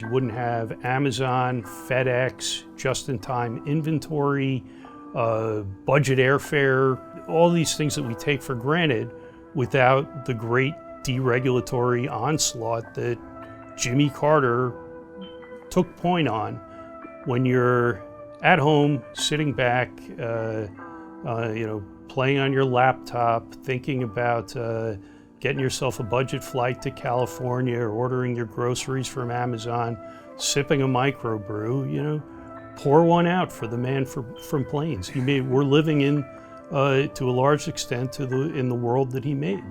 You wouldn't have Amazon, FedEx, just-in-time inventory, budget airfare, all these things that we take for granted without the great deregulatory onslaught that Jimmy Carter took point on. When you're at home, sitting back, playing on your laptop, thinking about getting yourself a budget flight to California or ordering your groceries from Amazon, sipping a microbrew, pour one out for the man from Plains. We're living in, to a large extent, in the world that he made.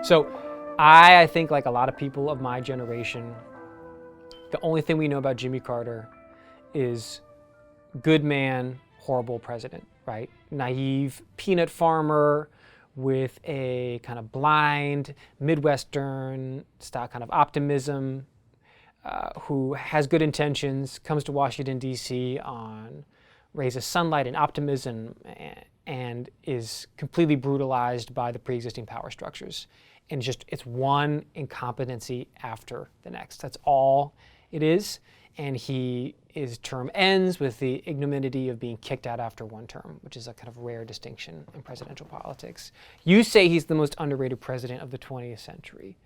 So I think, like a lot of people of my generation, the only thing we know about Jimmy Carter is good man, horrible president, right? Naive peanut farmer with a kind of blind Midwestern style kind of optimism, who has good intentions, comes to Washington, D.C. on rays of sunlight and optimism, and is completely brutalized by the pre-existing power structures. And it's one incompetency after the next. That's all it is. And his term ends with the ignominy of being kicked out after one term, which is a kind of rare distinction in presidential politics. You say he's the most underrated president of the 20th century.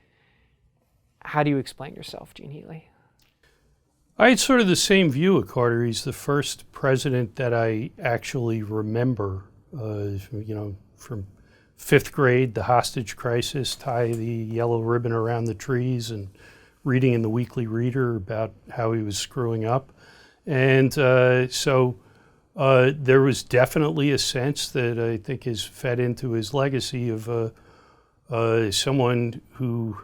How do you explain yourself, Gene Healy? I had sort of the same view of Carter. He's the first president that I actually remember, from fifth grade, the hostage crisis, tie the yellow ribbon around the trees, and reading in the Weekly Reader about how he was screwing up. And so there was definitely a sense that I think is fed into his legacy of someone who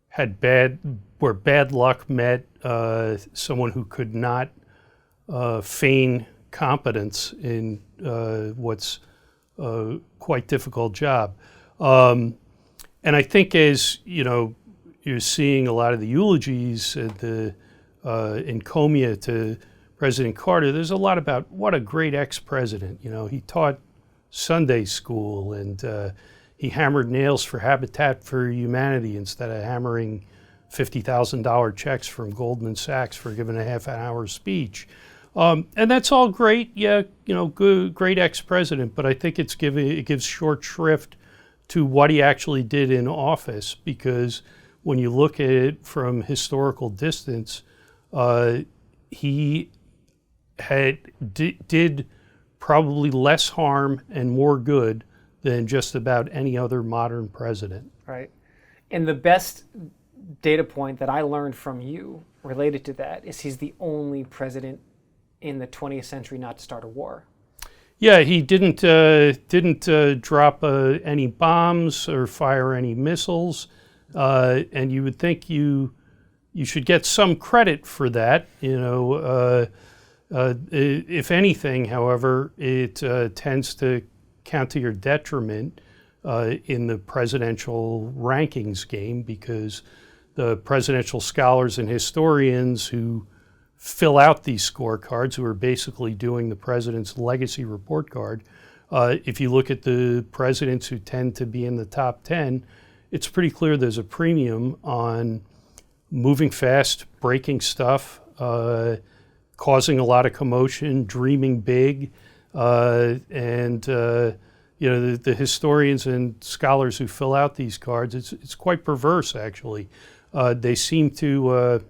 had where bad luck met someone who could not feign competence in what's quite difficult job. And I think as, you're seeing a lot of the eulogies at the encomia to President Carter, there's a lot about what a great ex-president. He taught Sunday school, and he hammered nails for Habitat for Humanity instead of hammering $50,000 checks from Goldman Sachs for giving a half an hour speech. And that's all great, good, great ex-president, but I think it gives short shrift to what he actually did in office, because when you look at it from historical distance, he did probably less harm and more good than just about any other modern president. Right. And the best data point that I learned from you related to that is he's the only president in the 20th century not to start a war. Yeah, he didn't drop any bombs or fire any missiles, and you would think you should get some credit for that. If anything, however, it tends to count to your detriment in the presidential rankings game, because the presidential scholars and historians who fill out these scorecards, who are basically doing the president's legacy report card, if you look at the presidents who tend to be in the top 10, it's pretty clear there's a premium on moving fast, breaking stuff, causing a lot of commotion, dreaming big, and the historians and scholars who fill out these cards, it's quite perverse, actually. They seem to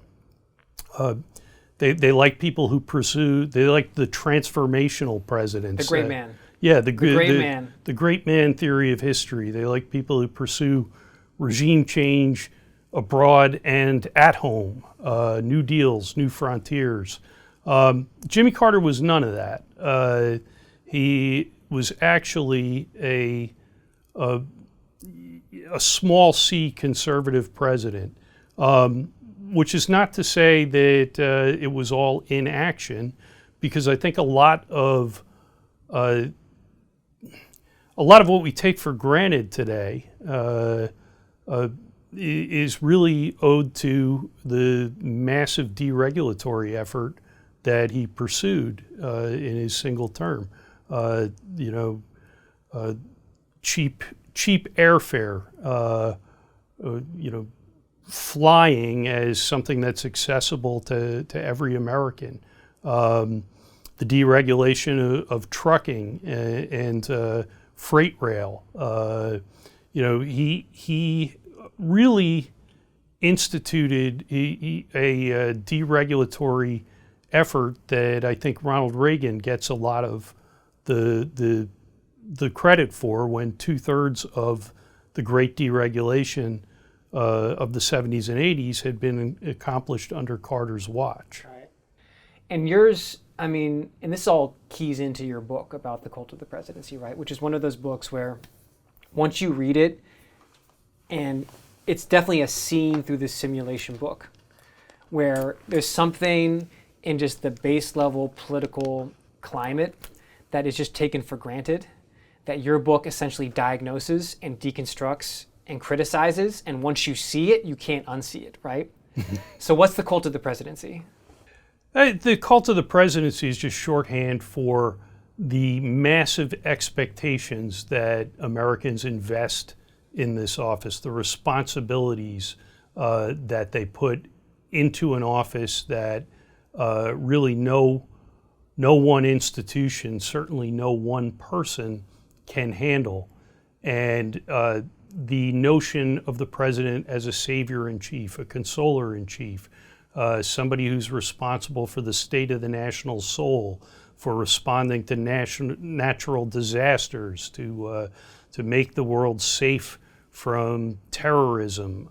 They like people who they like the transformational presidents. The great man. Yeah, the great man. The great man theory of history. They like people who pursue regime change abroad and at home, new deals, new frontiers. Jimmy Carter was none of that. He was actually a small c conservative president. Which is not to say that it was all inaction, because I think a lot of what we take for granted today is really owed to the massive deregulatory effort that he pursued in his single term. cheap airfare, flying as something that's accessible to every American, the deregulation of trucking and freight rail. He really instituted a deregulatory effort that I think Ronald Reagan gets a lot of the credit for, when 2/3 of the great deregulation of the 70s and 80s had been accomplished under Carter's watch. Right. And yours, I mean, and this all keys into your book about the cult of the presidency, right? Which is one of those books where once you read it, and it's definitely a scene through this simulation book, where there's something in just the base level political climate that is just taken for granted, that your book essentially diagnoses and deconstructs and criticizes, and once you see it, you can't unsee it, right? So what's the cult of the presidency? The cult of the presidency is just shorthand for the massive expectations that Americans invest in this office, the responsibilities that they put into an office that really no one institution, certainly no one person, can handle. And the notion of the president as a savior in chief, a consoler in chief, somebody who's responsible for the state of the national soul, for responding to natural disasters, to make the world safe from terrorism,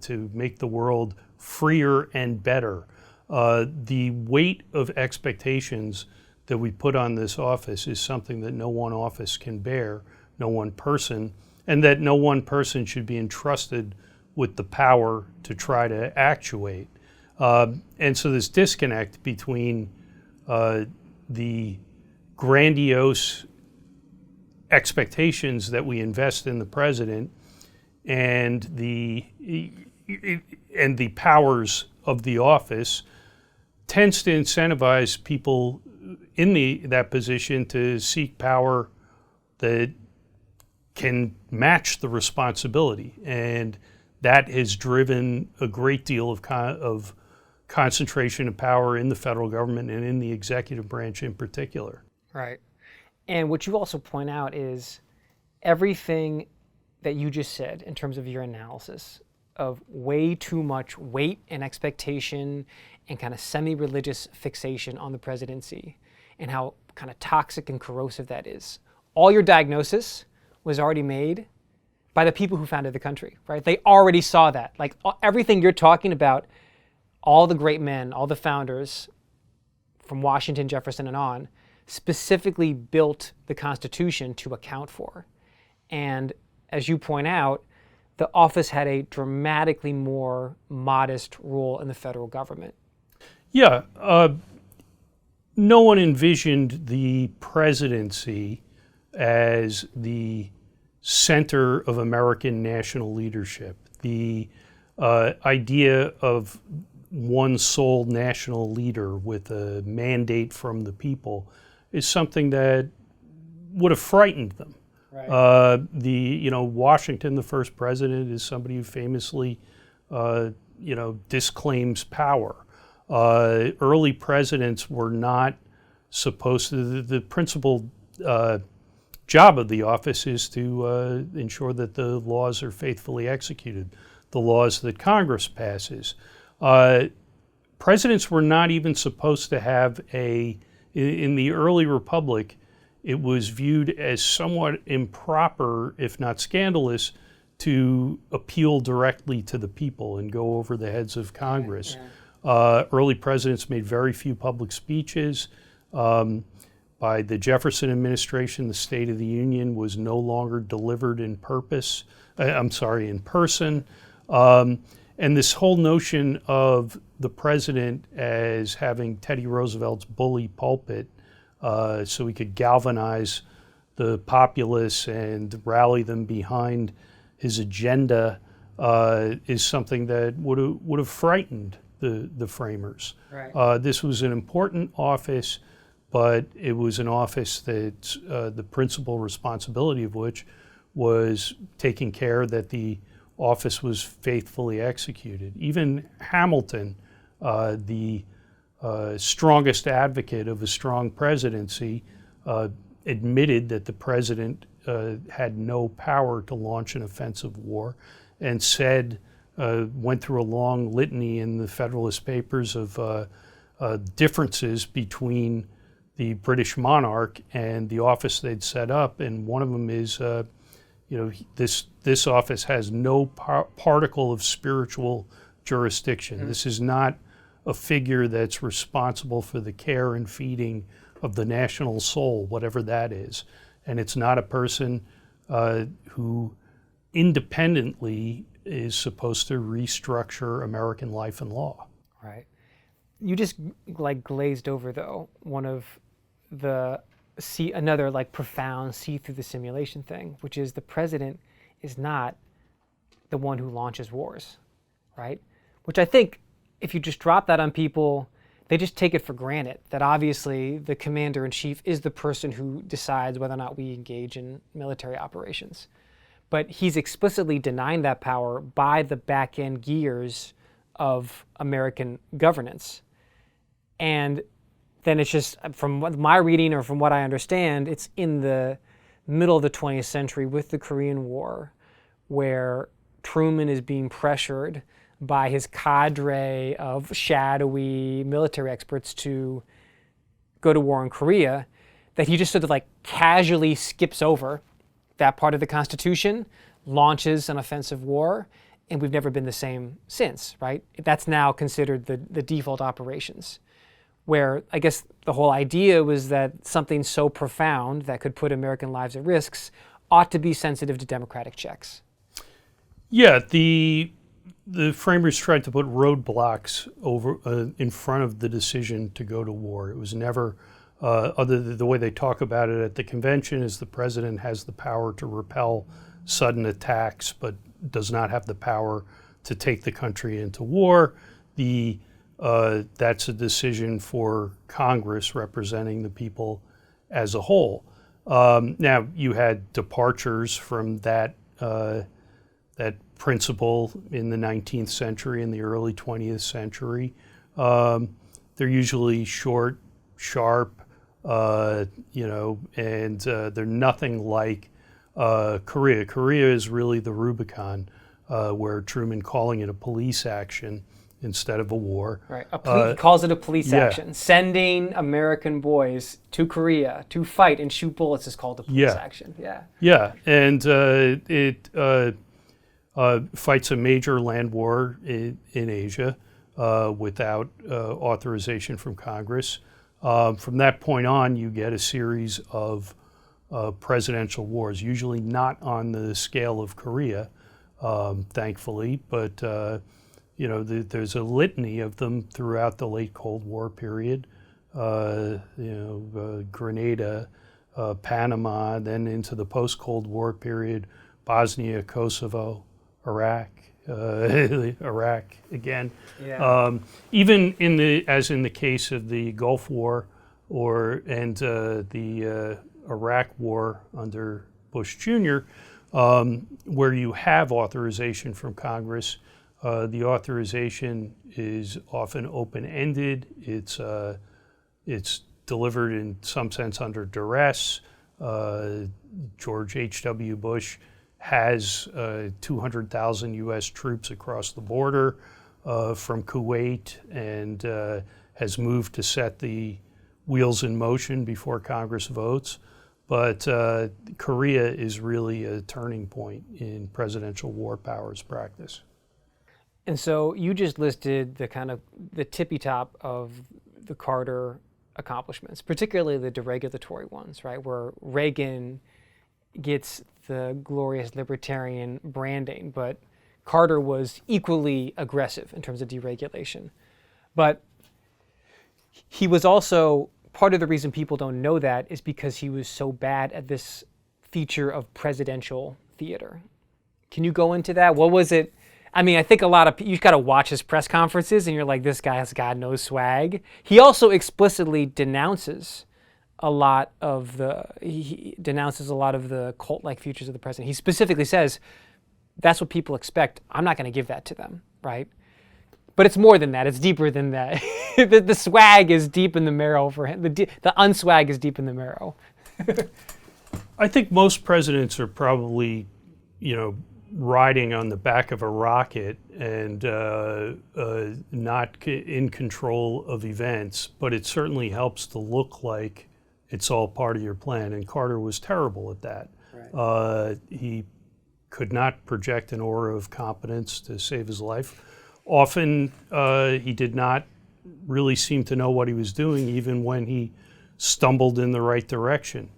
to make the world freer and better. The weight of expectations that we put on this office is something that no one office can bear, no one person, and that no one person should be entrusted with the power to try to actuate. And so this disconnect between the grandiose expectations that we invest in the president and the powers of the office tends to incentivize people in that position to seek power that can match the responsibility, and that has driven a great deal of concentration of power in the federal government and in the executive branch in particular. Right. And what you also point out is everything that you just said in terms of your analysis of way too much weight and expectation and kind of semi-religious fixation on the presidency and how kind of toxic and corrosive that is. All your diagnosis was already made by the people who founded the country, right? They already saw that. Like everything you're talking about, all the great men, all the founders from Washington, Jefferson, and on, specifically built the Constitution to account for. And as you point out, the office had a dramatically more modest role in the federal government. Yeah. No one envisioned the presidency as the center of American national leadership. The idea of one sole national leader with a mandate from the people is something that would have frightened them. Right. Washington, the first president, is somebody who famously, disclaims power. Early presidents were not supposed to. The principal job of the office is to ensure that the laws are faithfully executed, the laws that Congress passes. Presidents were not even supposed to have in the early republic, it was viewed as somewhat improper, if not scandalous, to appeal directly to the people and go over the heads of Congress. Yeah. Early presidents made very few public speeches. By the Jefferson administration, the State of the Union was no longer delivered in person. And this whole notion of the president as having Teddy Roosevelt's bully pulpit so he could galvanize the populace and rally them behind his agenda is something that would have frightened the framers. Right. This was an important office but it was an office that the principal responsibility of which was taking care that the office was faithfully executed. Even Hamilton, the strongest advocate of a strong presidency, admitted that the president had no power to launch an offensive war, and said, went through a long litany in the Federalist Papers of differences between the British monarch and the office they'd set up, and one of them is, this office has no particle of spiritual jurisdiction. This is not a figure that's responsible for the care and feeding of the national soul, whatever that is. And it's not a person who independently is supposed to restructure American life and law. Right. You just glazed over, though, one of another profound see through the simulation thing, which is the president is not the one who launches wars, right? Which I think if you just drop that on people, they just take it for granted that obviously the commander-in-chief is the person who decides whether or not we engage in military operations. But he's explicitly denying that power by the back-end gears of American governance. And then it's just, from my reading or from what I understand, it's in the middle of the 20th century with the Korean War, where Truman is being pressured by his cadre of shadowy military experts to go to war in Korea, that he just sort of casually skips over that part of the Constitution, launches an offensive war, and we've never been the same since, right? That's now considered the default operations, where I guess the whole idea was that something so profound that could put American lives at risks ought to be sensitive to democratic checks. Yeah, the framers tried to put roadblocks over in front of the decision to go to war. It was never, other than the way they talk about it at the convention, is the president has the power to repel sudden attacks, but does not have the power to take the country into war. That's a decision for Congress representing the people as a whole. Now, you had departures from that principle in the 19th century and the early 20th century. They're usually short, sharp, and they're nothing like Korea. Korea is really the Rubicon, where Truman calling it a police action instead of a war. Right. He calls it a police action. Sending American boys to Korea to fight and shoot bullets is called a police action. Yeah. Yeah, and it fights a major land war in Asia without authorization from Congress. From that point on, you get a series of presidential wars, usually not on the scale of Korea, thankfully, but there's a litany of them throughout the late Cold War period. Grenada, Panama, then into the post-Cold War period, Bosnia, Kosovo, Iraq, Iraq again. Yeah. Even as in the case of the Gulf War and the Iraq War under Bush Jr., where you have authorization from Congress. The authorization is often open-ended. It's delivered in some sense under duress. George H.W. Bush has 200,000 U.S. troops across the border from Kuwait and has moved to set the wheels in motion before Congress votes. But Korea is really a turning point in presidential war powers practice. And so you just listed the tippy top of the Carter accomplishments, particularly the deregulatory ones, right? Where Reagan gets the glorious libertarian branding, but Carter was equally aggressive in terms of deregulation. But he was also, part of the reason people don't know that is because he was so bad at this feature of presidential theater. Can you go into that? What was it? I mean, I think a lot of you've got to watch his press conferences and you're like, this guy has got no swag. He also explicitly denounces he denounces a lot of the cult-like features of the president. He specifically says, that's what people expect. I'm not going to give that to them, right? But it's more than that. It's deeper than that. The swag is deep in the marrow for him. The unswag is deep in the marrow. I think most presidents are probably, riding on the back of a rocket and not in control of events, but it certainly helps to look like it's all part of your plan. And Carter was terrible at that. Right. He could not project an aura of competence to save his life. Often he did not really seem to know what he was doing, even when he stumbled in the right direction.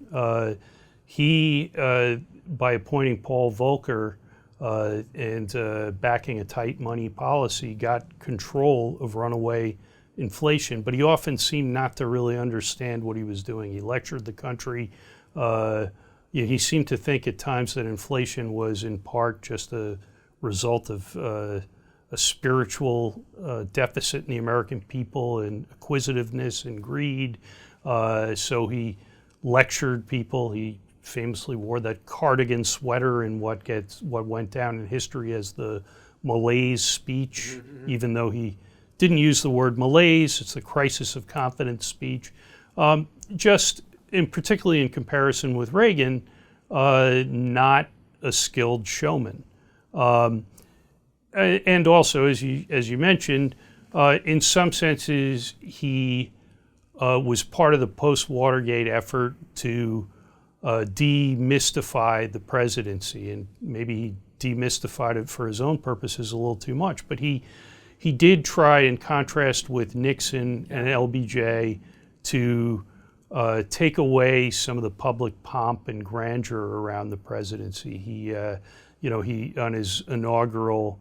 He, by appointing Paul Volcker and backing a tight money policy, got control of runaway inflation, but he often seemed not to really understand what he was doing. He lectured the country. He seemed to think at times that inflation was in part just a result of a spiritual deficit in the American people and acquisitiveness and greed. So he lectured people. He famously wore that cardigan sweater in what went down in history as the malaise speech, even though he didn't use the word malaise. It's the crisis of confidence speech. Particularly in comparison with Reagan, not a skilled showman. And also, as you mentioned, in some senses, he was part of the post-Watergate effort to demystify the presidency, and maybe he demystified it for his own purposes a little too much. But he did try, in contrast with Nixon and LBJ, to take away some of the public pomp and grandeur around the presidency. He on his inaugural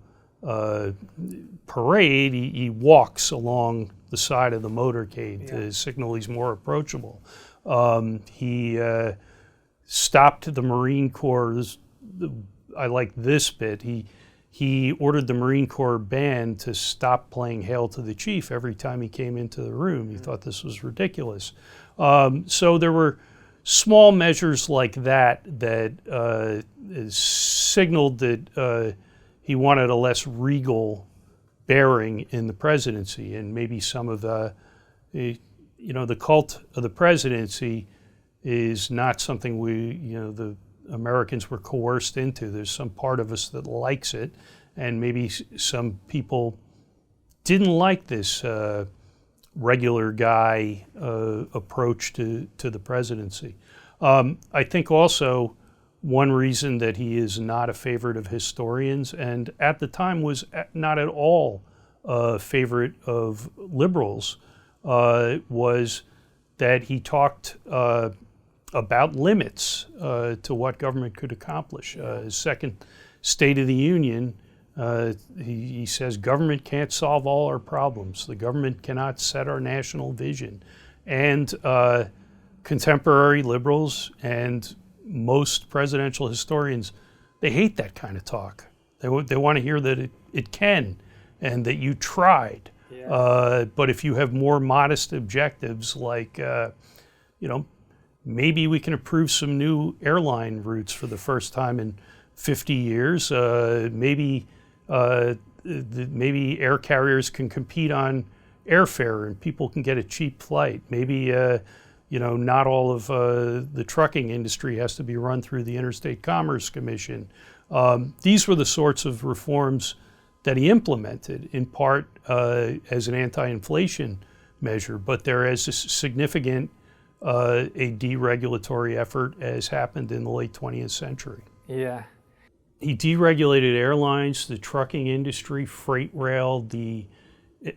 parade, he walks along the side of the motorcade to signal he's more approachable. He stopped the Marine Corps. I like this bit. He ordered the Marine Corps band to stop playing Hail to the Chief every time he came into the room. He thought this was ridiculous. So there were small measures like that signaled that he wanted a less regal bearing in the presidency, and maybe some of the cult of the presidency is not something the Americans were coerced into. There's some part of us that likes it, and maybe some people didn't like this regular guy approach to the presidency. I think also one reason that he is not a favorite of historians, and at the time was not at all a favorite of liberals, was that he talked about limits to what government could accomplish. His second State of the Union, he says government can't solve all our problems. The government cannot set our national vision. And contemporary liberals and most presidential historians, they hate that kind of talk. They want to hear that it can and that you tried. Yeah. But if you have more modest objectives like, maybe we can approve some new airline routes for the first time in 50 years. Maybe air carriers can compete on airfare and people can get a cheap flight. Maybe not all of the trucking industry has to be run through the Interstate Commerce Commission. These were the sorts of reforms that he implemented, in part as an anti-inflation measure, but they're as significant a deregulatory effort as happened in the late 20th century. Yeah. He deregulated airlines, the trucking industry, freight rail, the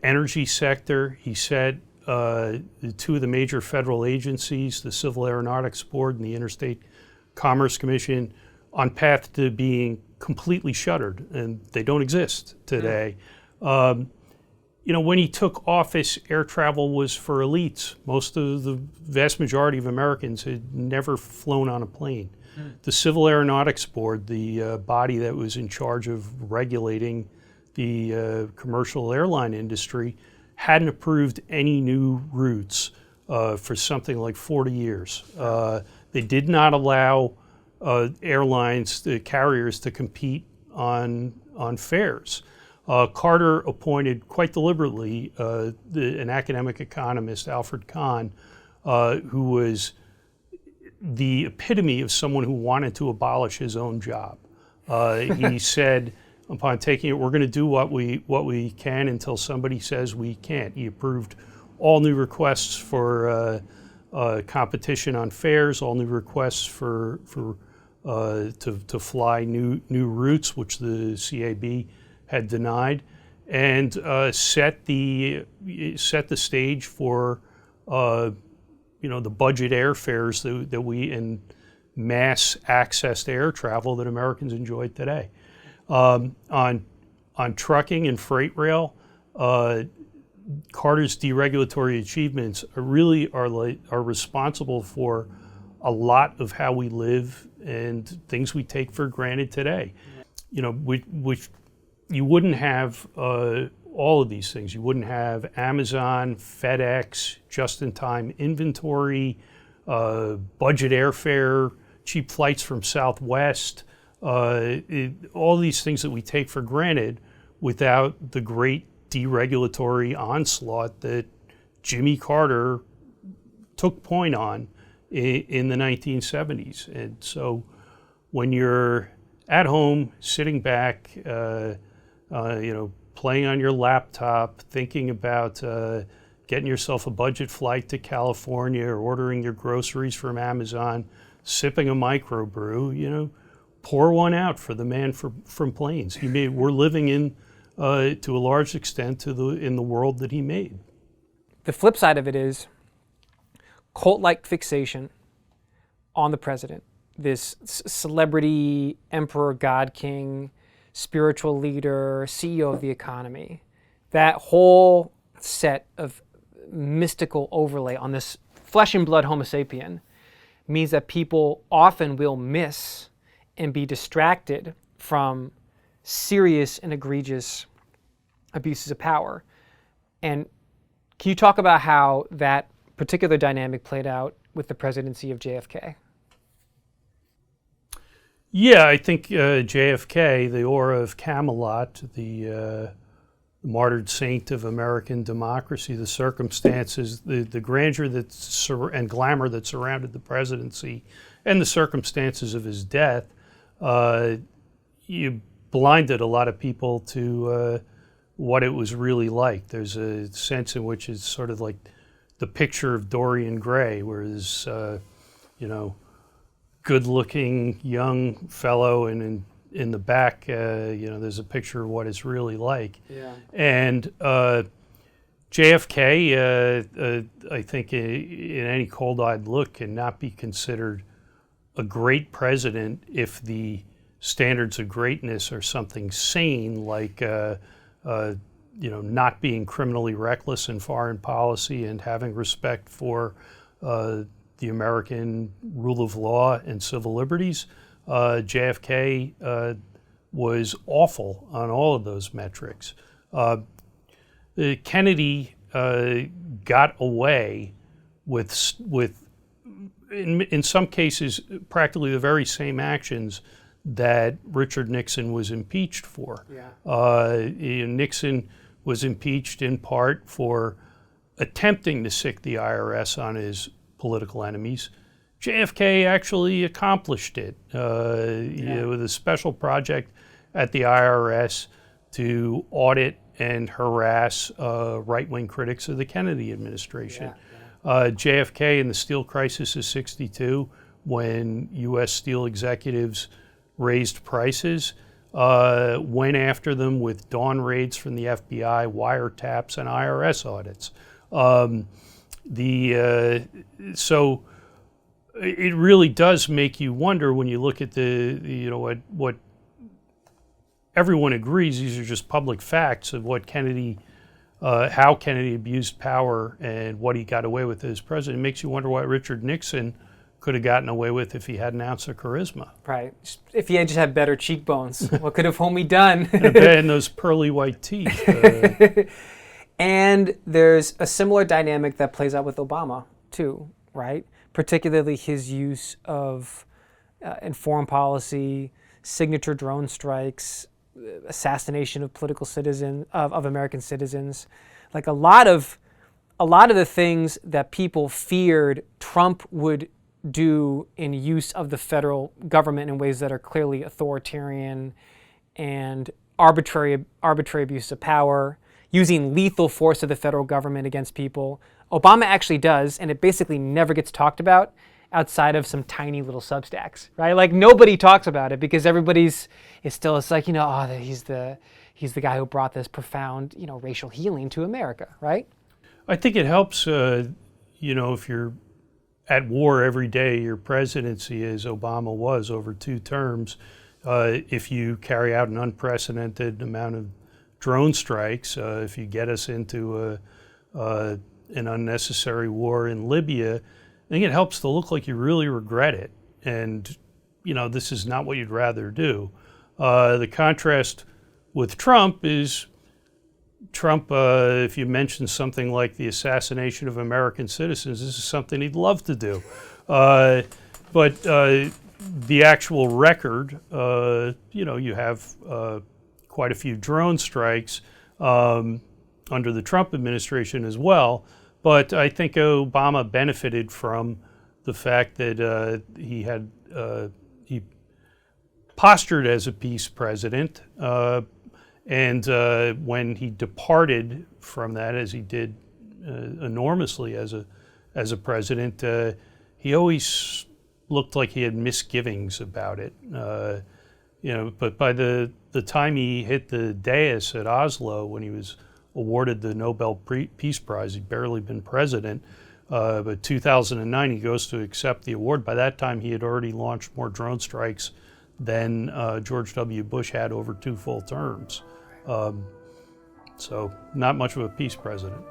energy sector. He set two of the major federal agencies, the Civil Aeronautics Board and the Interstate Commerce Commission, on path to being completely shuttered, and they don't exist today. When he took office, air travel was for elites. Most of the vast majority of Americans had never flown on a plane. The Civil Aeronautics Board, the body that was in charge of regulating the commercial airline industry, hadn't approved any new routes. for something like 40 years. They did not allow airlines, the carriers, to compete on fares. Carter appointed quite deliberately an academic economist, Alfred Kahn, who was the epitome of someone who wanted to abolish his own job. He said, upon taking it, we're going to do what we can until somebody says we can't. He approved all new requests for competition on fares, all new requests to fly new routes, which the CAB had denied, and set the stage for the budget airfares that we in mass accessed air travel that Americans enjoy today. On trucking and freight rail, Carter's deregulatory achievements are responsible for a lot of how we live and things we take for granted today. Which you wouldn't have all of these things. You wouldn't have Amazon, FedEx, just-in-time inventory, budget airfare, cheap flights from Southwest, all these things that we take for granted without the great deregulatory onslaught that Jimmy Carter took point on in the 1970s. And so when you're at home, sitting back, playing on your laptop, thinking about getting yourself a budget flight to California or ordering your groceries from Amazon, sipping a microbrew, pour one out for the man from Plains. We're living in, to a large extent, in the world that he made. The flip side of it is cult-like fixation on the president. This celebrity, emperor, god, king, spiritual leader, CEO of the economy. That whole set of mystical overlay on this flesh and blood Homo sapien means that people often will miss and be distracted from serious and egregious abuses of power. And can you talk about how that particular dynamic played out with the presidency of JFK? Yeah, I think JFK, the aura of Camelot, the martyred saint of American democracy, the circumstances, the grandeur and glamour that surrounded the presidency, and the circumstances of his death, you blinded a lot of people to what it was really like. There's a sense in which it's sort of like the picture of Dorian Gray, where there's, good-looking young fellow, and in the back, there's a picture of what it's really like. Yeah. And JFK, I think, in any cold-eyed look, cannot be considered a great president if the standards of greatness are something sane, like not being criminally reckless in foreign policy and having respect for the American rule of law and civil liberties. JFK was awful on all of those metrics. Kennedy got away with in some cases, practically the very same actions that Richard Nixon was impeached for. Yeah. Nixon was impeached in part for attempting to sic the IRS on his political enemies. JFK actually accomplished it with a special project at the IRS to audit and harass right-wing critics of the Kennedy administration. JFK in the steel crisis of '62, when U.S. steel executives raised prices, went after them with dawn raids from the FBI, wiretaps, and IRS audits. So it really does make you wonder when you look at what everyone agrees, these are just public facts of what Kennedy, how Kennedy abused power and what he got away with as president. It makes you wonder what Richard Nixon could have gotten away with if he had an ounce of charisma. Right. If he had just had better cheekbones, what could have homie done? And those pearly white teeth. And there's a similar dynamic that plays out with Obama too, right? Particularly his use of, in foreign policy, signature drone strikes, assassination of political citizens, of American citizens. Like a lot of the things that people feared Trump would do in use of the federal government in ways that are clearly authoritarian and arbitrary abuse of power, using lethal force of the federal government against people. Obama actually does, and it basically never gets talked about outside of some tiny little Substacks, right? Like nobody talks about it because it's like, he's the guy who brought this profound, racial healing to America, right? I think it helps, if you're at war every day, your presidency, as Obama was over 2 terms, if you carry out an unprecedented amount of drone strikes, if you get us into an unnecessary war in Libya, I think it helps to look like you really regret it. And, this is not what you'd rather do. The contrast with Trump is Trump, if you mention something like the assassination of American citizens, this is something he'd love to do. But the actual record, you have quite a few drone strikes under the Trump administration as well. But I think Obama benefited from the fact that he postured as a peace president. And when he departed from that, as he did enormously as a president, he always looked like he had misgivings about it. But by the time he hit the dais at Oslo, when he was awarded the Nobel Peace Prize, he'd barely been president. But 2009, he goes to accept the award. By that time, he had already launched more drone strikes than George W. Bush had over 2 full terms. So not much of a peace president.